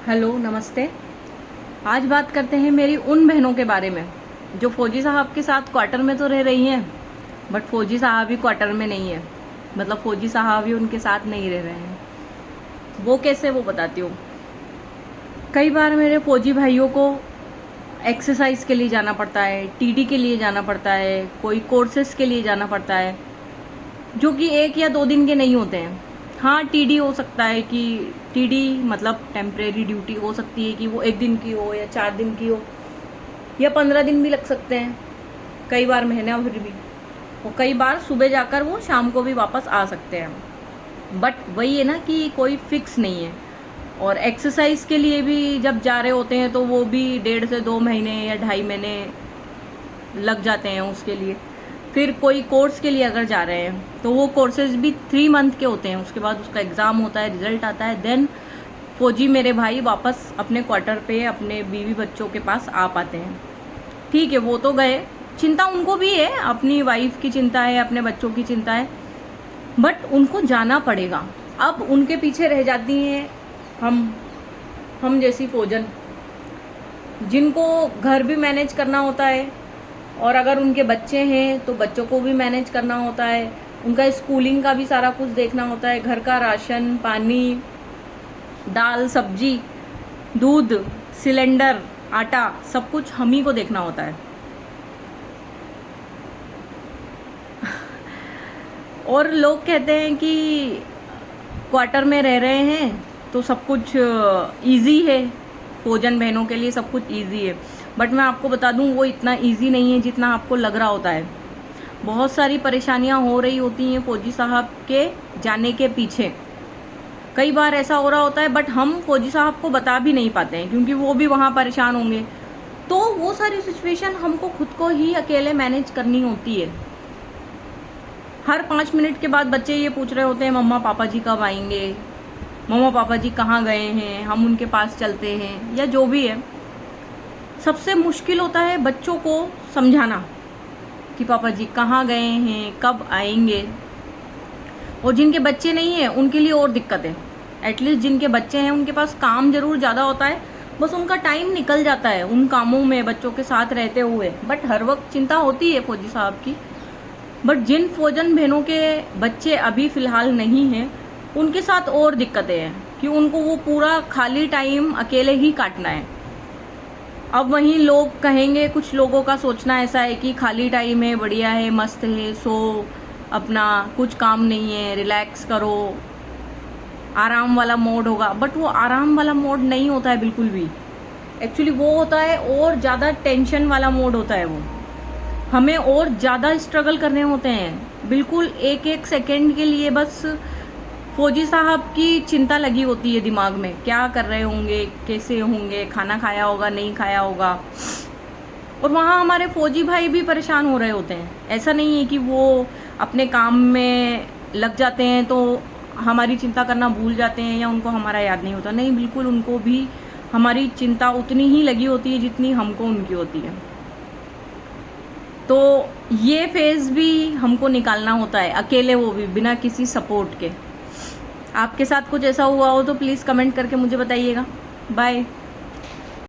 Hello नमस्ते। आज बात करते हैं मेरी उन बहनों के बारे में जो फौजी साहब के साथ क्वार्टर में तो रह रही हैं, बट फौजी साहब ही क्वार्टर में नहीं है। मतलब फौजी साहब ही उनके साथ नहीं रह रहे हैं। वो कैसे, वो बताती हूँ। कई बार मेरे फौजी भाइयों को एक्सरसाइज के लिए जाना पड़ता है, टीडी के लिए जाना पड़ता है, कोई कोर्सेज के लिए जाना पड़ता है, जो कि 1 या 2 दिन के नहीं होते हैं। हाँ, टीडी हो सकता है कि टीडी मतलब टेम्परेरी ड्यूटी हो सकती है कि वो 1 दिन की हो या 4 दिन की हो या 15 दिन भी लग सकते हैं, कई बार महीना भर भी, और कई बार सुबह जाकर वो शाम को भी वापस आ सकते हैं। बट वही है ना कि कोई फिक्स नहीं है। और एक्सरसाइज के लिए भी जब जा रहे होते हैं तो वो भी 1.5 से 2 महीने या 2.5 महीने लग जाते हैं उसके लिए। फिर कोई कोर्स के लिए अगर जा रहे हैं तो वो कोर्सेज भी 3 मंथ के होते हैं। उसके बाद उसका एग्ज़ाम होता है, रिजल्ट आता है, देन फौजी मेरे भाई वापस अपने क्वार्टर पे अपने बीवी बच्चों के पास आ पाते हैं। ठीक है, वो तो गए, चिंता उनको भी है, अपनी वाइफ की चिंता है, अपने बच्चों की चिंता है, बट उनको जाना पड़ेगा। अब उनके पीछे रह जाती हैं हम जैसी फौजन, जिनको घर भी मैनेज करना होता है, और अगर उनके बच्चे हैं तो बच्चों को भी मैनेज करना होता है, उनका स्कूलिंग का भी सारा कुछ देखना होता है, घर का राशन पानी, दाल सब्जी, दूध, सिलेंडर, आटा, सब कुछ हम ही को देखना होता है। और लोग कहते हैं कि क्वार्टर में रह रहे हैं तो सब कुछ इजी है, फौजन बहनों के लिए सब कुछ इजी है। बट मैं आपको बता दूं, वो इतना इजी नहीं है जितना आपको लग रहा होता है। बहुत सारी परेशानियां हो रही होती हैं फौजी साहब के जाने के पीछे। कई बार ऐसा हो रहा होता है, बट हम फौजी साहब को बता भी नहीं पाते हैं क्योंकि वो भी वहां परेशान होंगे। तो वो सारी सिचुएशन हमको खुद को ही अकेले मैनेज करनी होती है। हर 5 मिनट के बाद बच्चे ये पूछ रहे होते हैं, मम्मा पापा जी कब आएंगे, मम्मा पापा जी कहाँ गए हैं, हम उनके पास चलते हैं, या जो भी है। सबसे मुश्किल होता है बच्चों को समझाना कि पापा जी कहाँ गए हैं, कब आएंगे। और जिनके बच्चे नहीं है उनके लिए और दिक्कत है। एटलीस्ट जिनके बच्चे हैं उनके पास काम जरूर ज़्यादा होता है, बस उनका टाइम निकल जाता है उन कामों में बच्चों के साथ रहते हुए। बट हर वक्त चिंता होती है फौजी साहब की। बट जिन फौजन बहनों के बच्चे अभी फ़िलहाल नहीं हैं, उनके साथ और दिक्कतें हैं कि उनको वो पूरा खाली टाइम अकेले ही काटना है। अब वहीं लोग कहेंगे, कुछ लोगों का सोचना ऐसा है कि खाली टाइम है, बढ़िया है, मस्त है, सो अपना कुछ काम नहीं है, रिलैक्स करो, आराम वाला मोड होगा। बट वो आराम वाला मोड नहीं होता है बिल्कुल भी। एक्चुअली वो होता है और ज़्यादा टेंशन वाला मोड होता है। वो हमें और ज़्यादा स्ट्रगल करने होते हैं। बिल्कुल एक एक सेकेंड के लिए बस फौजी साहब की चिंता लगी होती है दिमाग में, क्या कर रहे होंगे, कैसे होंगे, खाना खाया होगा, नहीं खाया होगा। और वहाँ हमारे फौजी भाई भी परेशान हो रहे होते हैं। ऐसा नहीं है कि वो अपने काम में लग जाते हैं तो हमारी चिंता करना भूल जाते हैं या उनको हमारा याद नहीं होता। नहीं, बिल्कुल उनको भी हमारी चिंता उतनी ही लगी होती है जितनी हमको उनकी होती है। तो ये फेज भी हमको निकालना होता है अकेले, वो भी बिना किसी सपोर्ट के। आपके साथ कुछ ऐसा हुआ हो तो प्लीज़ कमेंट करके मुझे बताइएगा। बाय।